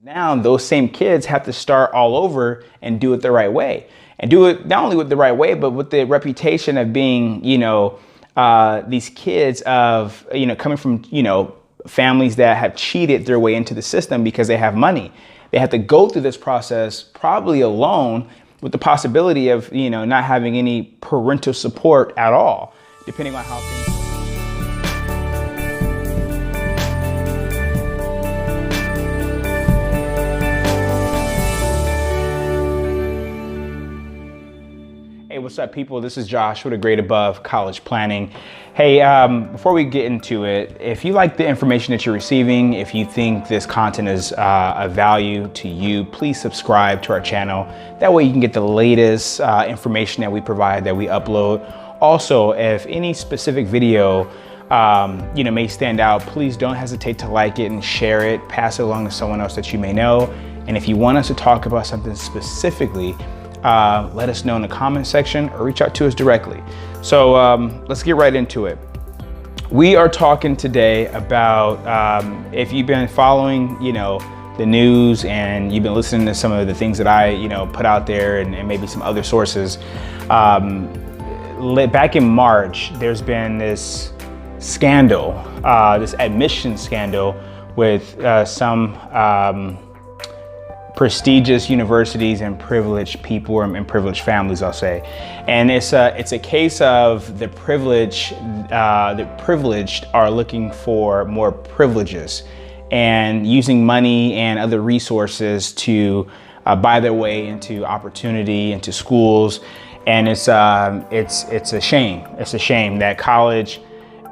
Now those same kids have to start all over and do it the right way, and do it not only with the right way, but with the reputation of being, these kids of, coming from, families that have cheated their way into the system because they have money. They have to go through this process probably alone, with the possibility of, not having any parental support at all, depending on how things. Hey, what's up, people? This is Josh with A Grade Above College Planning. Hey, before we get into it, if you like the information that you're receiving, if you think this content is of value to you, please subscribe to our channel. That way you can get the latest information that we provide, that we upload. Also, if any specific video may stand out, please don't hesitate to like it and share it, pass it along to someone else that you may know. And if you want us to talk about something specifically, let us know in the comment section or reach out to us directly. So let's get right into it. We are talking today about, if you've been following, the news, and you've been listening to some of the things that I, put out there, and maybe some other sources. Back in March, there's been this scandal, this admission scandal with some prestigious universities and privileged people, and privileged families, I'll say. And it's a case of the privileged are looking for more privileges and using money and other resources to buy their way into opportunity, into schools. And it's a shame. It's a shame that college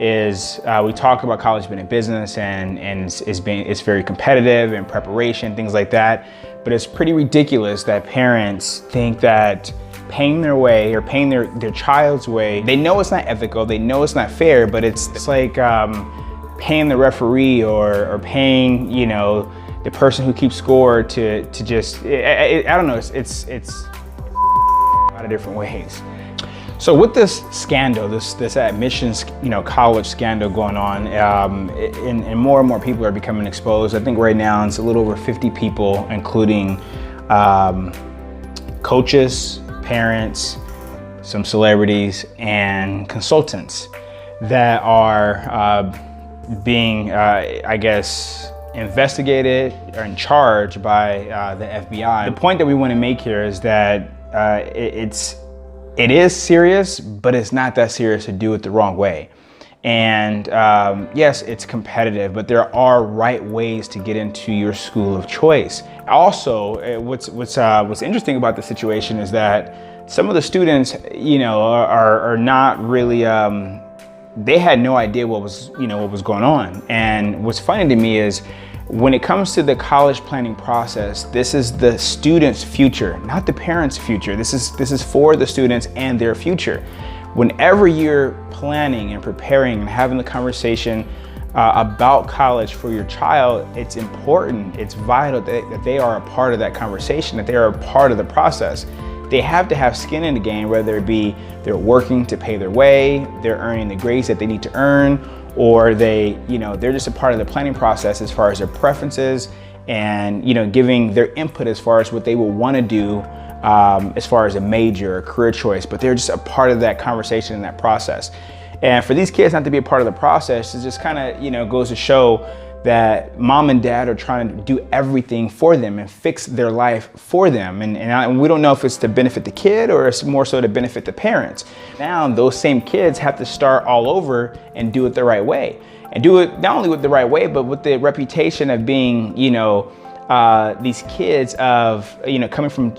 is, we talk about college being a business, and it's very competitive, and preparation, things like that. But it's pretty ridiculous that parents think that paying their way, or paying their child's way, they know it's not ethical, they know it's not fair, but it's like paying the referee, or paying, the person who keeps score to just, I don't know, it's a lot of different ways. So with this scandal, this admissions, college scandal going on, and more people are becoming exposed. I think right now it's a little over 50 people, including coaches, parents, some celebrities, and consultants that are being, investigated or in charge by the FBI. The point that we want to make here is that it is serious, but it's not that serious to do it the wrong way. And yes, it's competitive, but there are right ways to get into your school of choice. Also, what's interesting about the situation is that some of the students, are not really, they had no idea what was going on. And what's funny to me is, when it comes to the college planning process, this is the student's future, not the parents' future. This is for the students and their future. Whenever you're planning and preparing and having the conversation about college for your child, it's important, it's vital that they are a part of that conversation, that they are a part of the process. They have to have skin in the game, whether it be they're working to pay their way, they're earning the grades that they need to earn, or they're just a part of the planning process as far as their preferences, and giving their input as far as what they will want to do as far as a major or career choice. But they're just a part of that conversation and that process. And for these kids not to be a part of the process, it just kind of goes to show that mom and dad are trying to do everything for them and fix their life for them. And we don't know if it's to benefit the kid or it's more so to benefit the parents. Now those same kids have to start all over and do it the right way. And do it not only with the right way, but with the reputation of being, these kids of, coming from,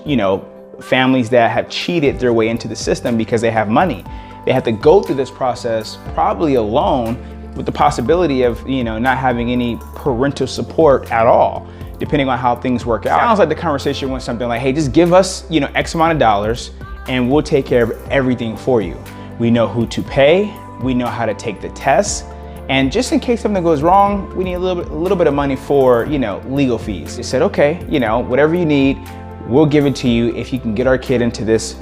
families that have cheated their way into the system because they have money. They have to go through this process probably alone, with the possibility of, not having any parental support at all, depending on how things work out. Sounds like the conversation went something like, hey, just give us, X amount of dollars and we'll take care of everything for you. We know who to pay, we know how to take the tests, and just in case something goes wrong, we need a little bit of money for, legal fees. They said, okay, whatever you need, we'll give it to you if you can get our kid into this,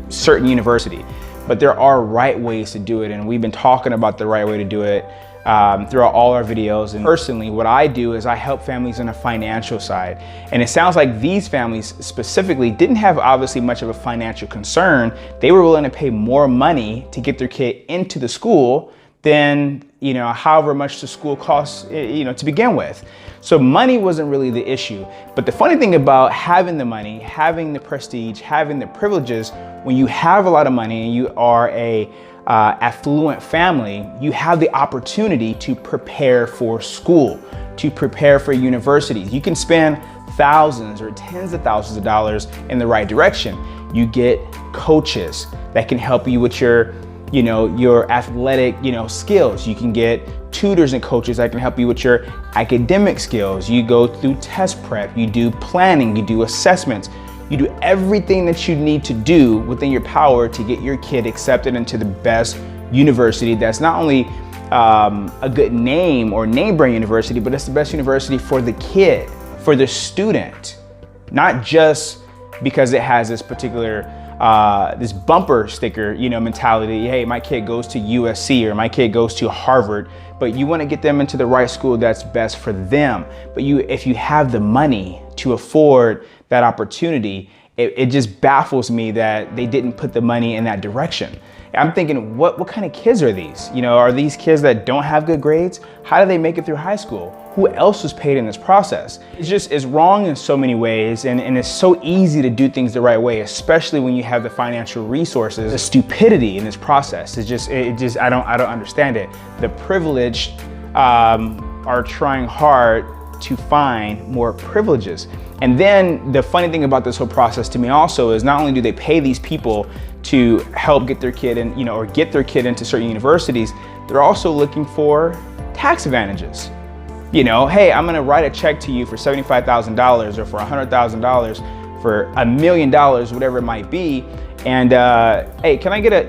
certain university. But there are right ways to do it, and we've been talking about the right way to do it throughout all our videos. And personally, what I do is I help families on a financial side. And it sounds like these families specifically didn't have obviously much of a financial concern. They were willing to pay more money to get their kid into the school than, however much the school costs, to begin with. So money wasn't really the issue. But the funny thing about having the money, having the prestige, having the privileges, when you have a lot of money and you are a affluent family, you have the opportunity to prepare for school, to prepare for universities. You can spend thousands or tens of thousands of dollars in the right direction. You get coaches that can help you with your athletic, skills. You can get tutors and coaches that can help you with your academic skills. You go through test prep, you do planning, you do assessments. You do everything that you need to do within your power to get your kid accepted into the best university that's not only a good name or name brand university, but it's the best university for the kid, for the student, not just because it has this particular this bumper sticker, mentality. Hey, my kid goes to USC or my kid goes to Harvard, but you want to get them into the right school that's best for them. But if you have the money to afford that opportunity, it just baffles me that they didn't put the money in that direction. I'm thinking, what kind of kids are these? Are these kids that don't have good grades? How do they make it through high school? Who else was paid in this process? It's wrong in so many ways, and it's so easy to do things the right way, especially when you have the financial resources. The stupidity in this process is I don't understand it. The privileged are trying hard to find more privileges. And then the funny thing about this whole process to me also is not only do they pay these people to help get their kid in, or get their kid into certain universities, they're also looking for tax advantages. Hey, I'm gonna write a check to you for $75,000 or for $100,000 for $1 million, whatever it might be. And hey, can I get a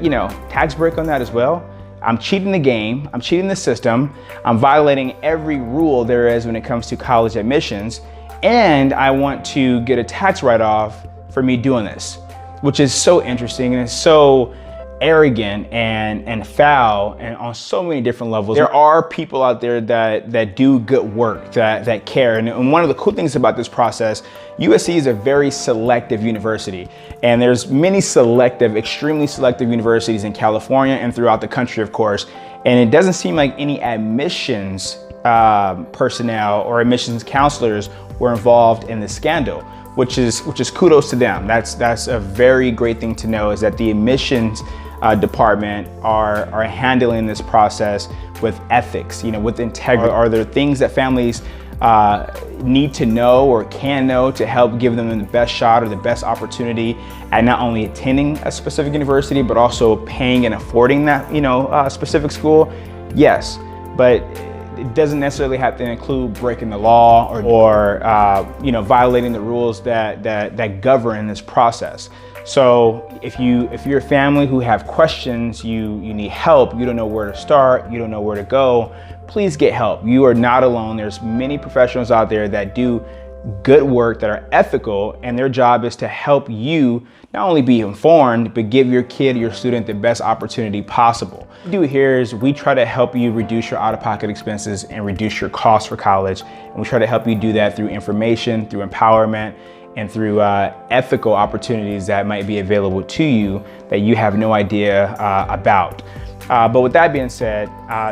tax break on that as well? I'm cheating the game, I'm cheating the system, I'm violating every rule there is when it comes to college admissions, and I want to get a tax write-off for me doing this, which is so interesting and it's so arrogant and foul and on so many different levels. There are people out there that do good work, that care. And one of the cool things about this process, USC is a very selective university. And there's many extremely selective universities in California and throughout the country, of course. And it doesn't seem like any admissions personnel or admissions counselors were involved in the scandal, which is kudos to them. That's a very great thing to know, is that the admissions department are handling this process with ethics, with integrity. Are there things that families need to know or can know to help give them the best shot or the best opportunity at not only attending a specific university, but also paying and affording that specific school? Yes, but it doesn't necessarily have to include breaking the law or violating the rules that govern this process. So if you're a family who have questions, you need help, you don't know where to start, you don't know where to go, please get help. You are not alone. There's many professionals out there that do good work, that are ethical, and their job is to help you not only be informed, but give your kid, your student, the best opportunity possible. What we do here is we try to help you reduce your out-of-pocket expenses and reduce your costs for college. And we try to help you do that through information, through empowerment, and through ethical opportunities that might be available to you that you have no idea about. But with that being said,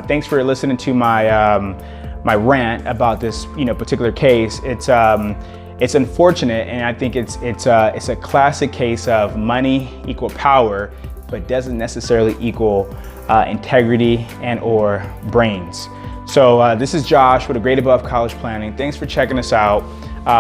thanks for listening to my rant about this particular case. It's unfortunate, and I think it's a classic case of money equal power, but doesn't necessarily equal integrity and or brains. So this is Josh with A Grade Above College Planning. Thanks for checking us out.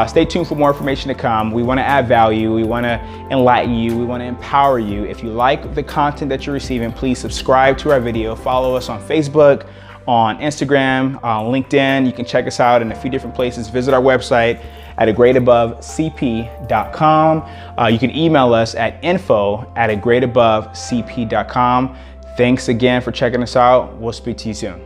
Stay tuned for more information to come. We want to add value. We want to enlighten you. We want to empower you. If you like the content that you're receiving, please subscribe to our video. Follow us on Facebook, on Instagram, on LinkedIn. You can check us out in a few different places. Visit our website at agradeabovecp.com. You can email us at info@agradeabovecp.com. Thanks again for checking us out. We'll speak to you soon.